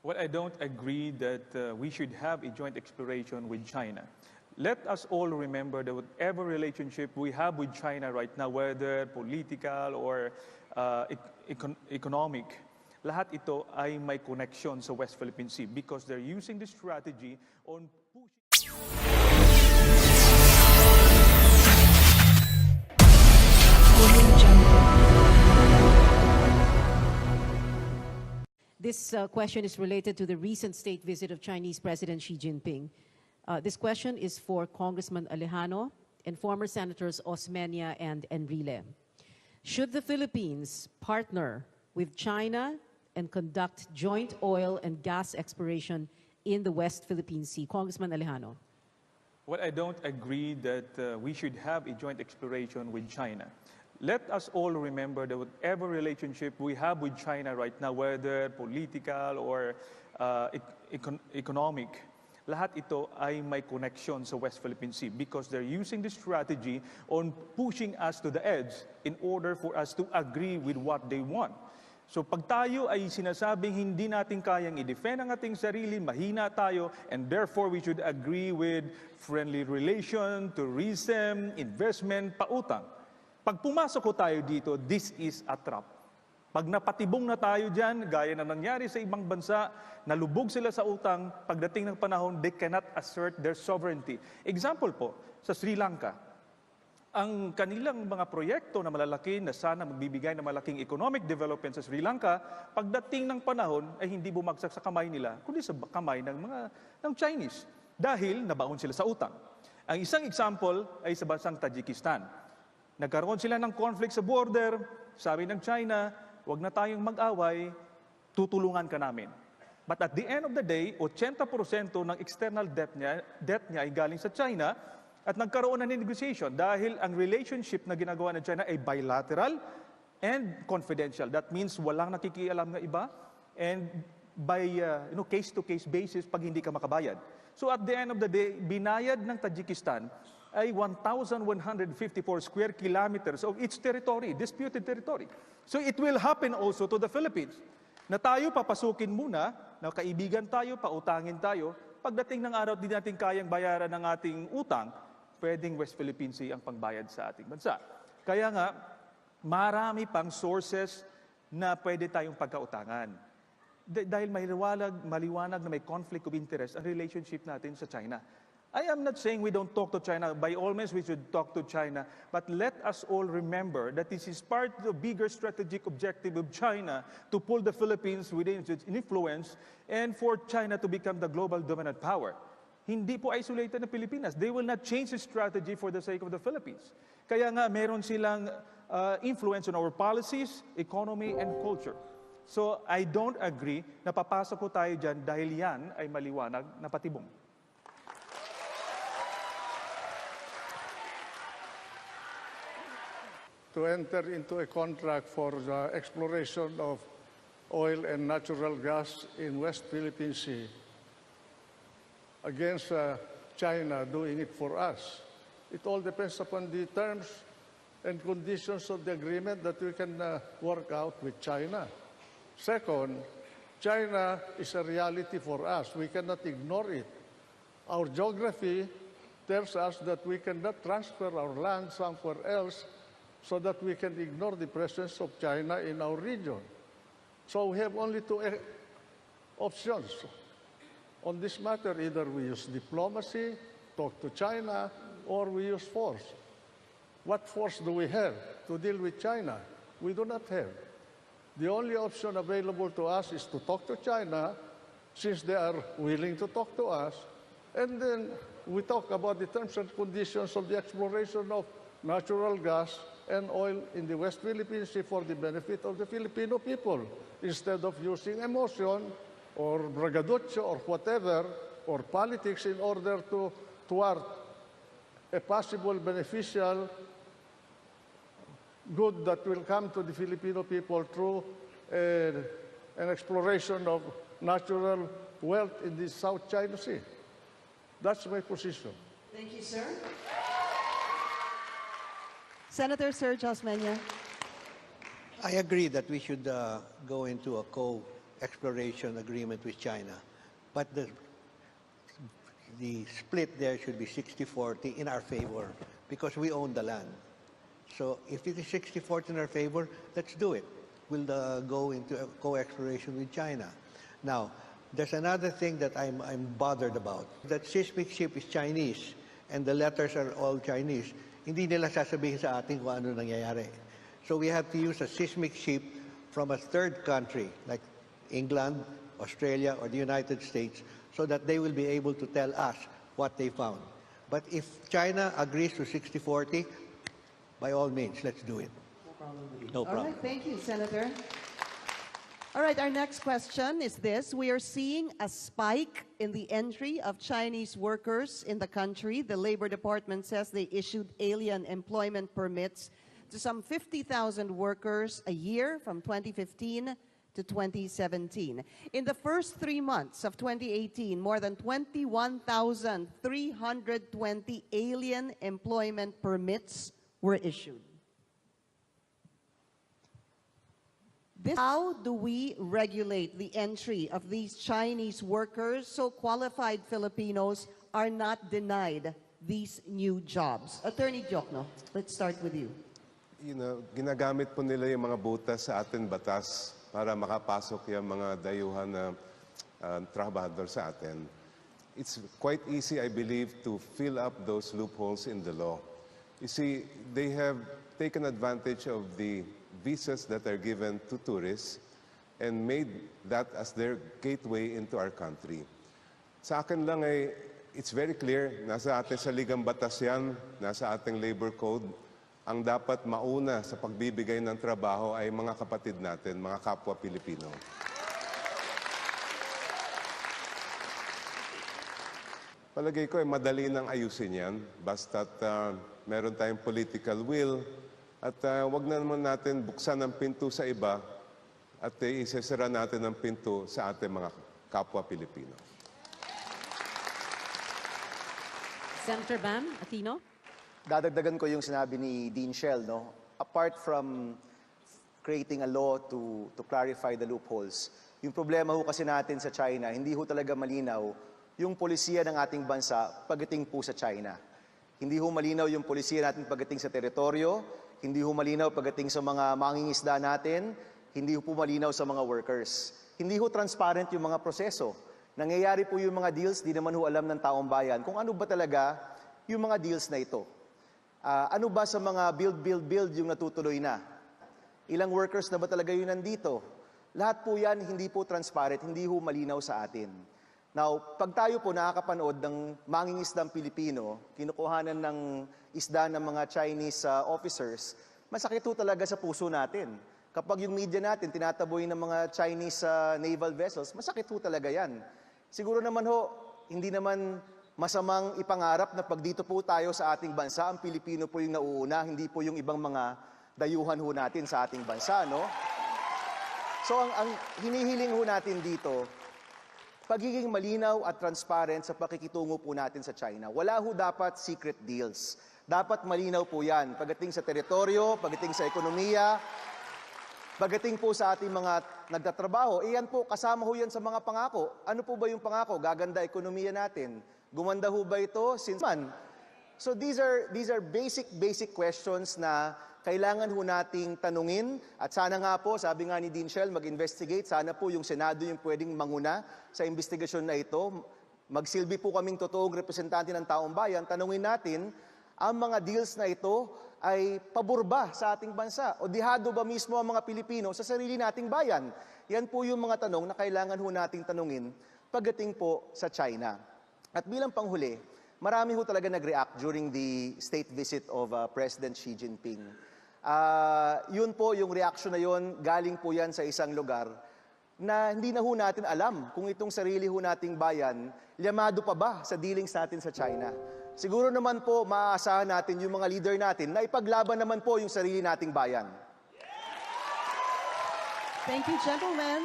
Well, I don't agree that we should have a joint exploration with China. Let us all remember that whatever relationship we have with China right now, whether political or economic, lahat ito ay may connection sa West Philippine Sea because they're using this strategy on pushing... This question is related to the recent state visit of Chinese President Xi Jinping. This question is for Congressman ALEJANO and former Senators OSMEña and ENRILE. Should the Philippines partner with China and conduct joint oil and gas exploration in the West Philippine Sea? Congressman ALEJANO. Well, I don't agree that we should have a joint exploration with China. Let us all remember that whatever relationship we have with China right now, whether political or economic, lahat ito ay may connection sa West Philippine Sea because they're using this strategy on pushing us to the edge in order for us to agree with what they want. So pag tayo ay sinasabing hindi natin kayang i-defend ang ating sarili, mahina tayo, and therefore we should agree with friendly relation, tourism, investment, pautang. Pag pumasok ko tayo dito, this is a trap. Pag napatibong na tayo dyan, gaya na nangyari sa ibang bansa, nalubog sila sa utang, pagdating ng panahon, they cannot assert their sovereignty. Example po, sa Sri Lanka, ang kanilang mga proyekto na malalaki na sana magbibigay ng malaking economic development sa Sri Lanka, pagdating ng panahon ay hindi bumagsak sa kamay nila, kundi sa kamay ng Chinese. Dahil nabaon sila sa utang. Ang isang example ay sa bansang Tajikistan. Nagkaroon sila ng conflict sa border, sabi ng China, huwag na tayong mag-away, tutulungan ka namin. But at the end of the day, 80% ng external debt niya ay galing sa China at nagkaroon ng negotiation dahil ang relationship na ginagawa ng China ay bilateral and confidential. That means walang nakikialam na iba and by case-to-case basis pag hindi ka makabayad. So at the end of the day, binayad ng Tajikistan ay 1,154 square kilometers of its territory, disputed territory. So it will happen also to the Philippines, na tayo papasukin muna, na kaibigan tayo, pautangin tayo, pagdating ng araw di natin kayang bayaran ng ating utang, pwedeng West Philippine Sea ang pangbayad sa ating bansa. Kaya nga, marami pang sources na pwede tayong pagkautangan. Dahil maliwanag na may conflict of interest ang relationship natin sa China. I am not saying we don't talk to China. By all means, we should talk to China. But let us all remember that this is part of the bigger strategic objective of China to pull the Philippines within its influence and for China to become the global dominant power. Hindi po isolated na Pilipinas. They will not change the strategy for the sake of the Philippines. Kaya nga, meron silang influence on our policies, economy, and culture. So, I don't agree na papasok ko tayo dyan dahil yan ay maliwanag na patibong. To enter into a contract for the exploration of oil and natural gas in West Philippine Sea against China doing it for us. It all depends upon the terms and conditions of the agreement that we can work out with China. Second, China is a reality for us. We cannot ignore it. Our geography tells us that we cannot transfer our land somewhere else so that we can ignore the presence of China in our region. So we have only two options on this matter. Either we use diplomacy, talk to China, or we use force. What force do we have to deal with China? We do not have. The only option available to us is to talk to China, since they are willing to talk to us, and then we talk about the terms and conditions of the exploration of natural gas and oil in the West Philippine Sea for the benefit of the Filipino people, instead of using emotion or braggadocio or whatever, or politics in order to thwart a possible beneficial good that will come to the Filipino people through an exploration of natural wealth in the South China Sea. That's my position. Thank you, sir. Senator Serge Osmeña. I agree that we should go into a exploration agreement with China. But the split there should be 60-40 in our favor because we own the land. So if it is 60-40 in our favor, let's do it. We'll go into co-exploration with China. Now, there's another thing that I'm bothered about. That seismic ship is Chinese and the letters are all Chinese. Hindi nila sasabihin sa atin kung ano nangyayari. So we have to use a seismic ship from a third country like England, Australia, or the United States so that they will be able to tell us what they found. But if China agrees to 60-40, by all means, let's do it. No problem. All right, thank you, Senator. All right, our next question is this. We are seeing a spike in the entry of Chinese workers in the country. The Labor Department says they issued alien employment permits to some 50,000 workers a year from 2015 to 2017. In the first 3 months of 2018, more than 21,320 alien employment permits were issued. How do we regulate the entry of these Chinese workers so qualified Filipinos are not denied these new jobs? Attorney Jokno, let's start with you. Ginagamit po nila yung mga butas sa atin batas para makapasok yung mga dayuhan na trabahador sa atin. It's quite easy, I believe, to fill up those loopholes in the law. You see, they have taken advantage of the visas that are given to tourists and made that as their gateway into our country. Sa akin lang ay, it's very clear, nasa atin sa ligang batas yan, nasa ating labor code, ang dapat mauna sa pagbibigay ng trabaho ay mga kapatid natin, mga kapwa Pilipino. Palagay ko ay madali nang ayusin yan, basta't meron tayong political will at wag na naman natin buksan ang pinto sa iba at isesara natin ang pinto sa ating mga kapwa Pilipino. Senator Bam Aquino. Dadagdagan ko yung sinabi ni Dean Shell, no? Apart from creating a law to clarify the loopholes, yung problema ho kasi natin sa China, hindi ho talaga malinaw yung polisiya ng ating bansa pagdating po sa China. Hindi ho malinaw yung polisiya natin pagdating sa teritoryo, hindi ho malinaw pagdating sa mga mangingisda natin, hindi ho po malinaw sa mga workers. Hindi ho transparent yung mga proseso. Nangyayari po yung mga deals, di naman ho alam ng taong bayan kung ano ba talaga yung mga deals na ito. Ano ba sa mga build yung natutuloy na? Ilang workers na ba talaga yun nandito? Lahat po yan hindi po transparent, hindi ho malinaw sa atin. Now, pag tayo po nakakapanood ng mangingisdang Pilipino, kinukuhanan ng isda ng mga Chinese officers, masakit ho talaga sa puso natin. Kapag yung media natin tinataboy ng mga Chinese naval vessels, masakit ho talaga yan. Siguro naman ho, hindi naman masamang ipangarap na pag dito po tayo sa ating bansa, ang Pilipino po yung nauuna, hindi po yung ibang mga dayuhan ho natin sa ating bansa, no? So ang hinihiling ho natin dito, pagiging malinaw at transparent sa pakikitungo po natin sa China. Wala ho dapat secret deals. Dapat malinaw po yan. Pagdating sa teritoryo, pagdating sa ekonomiya, pagdating po sa ating mga nagtatrabaho, iyan po, kasama ho yan sa mga pangako. Ano po ba yung pangako? Gaganda ekonomiya natin. Gumanda ho ba ito? Since man. So these are basic questions na kailangan ho nating tanungin. At sana nga po, sabi nga ni Dean Shell, mag-investigate. Sana po yung Senado yung pwedeng manguna sa investigasyon na ito. Magsilbi po kaming totoong representante ng taong bayan. Tanungin natin, ang mga deals na ito ay pabor ba sa ating bansa? O dihado ba mismo ang mga Pilipino sa sarili nating bayan? Yan po yung mga tanong na kailangan ho nating tanungin pagdating po sa China. At bilang panghuli, marami ho talaga nag-react during the state visit of President Xi Jinping. Yun po, yung reaction na yun, galing po yan sa isang lugar na hindi na ho natin alam kung itong sarili ho nating bayan, llamado pa ba sa dealings natin sa China. Siguro naman po, maaasahan natin yung mga leader natin na ipaglaban naman po yung sarili nating bayan. Thank you, gentlemen.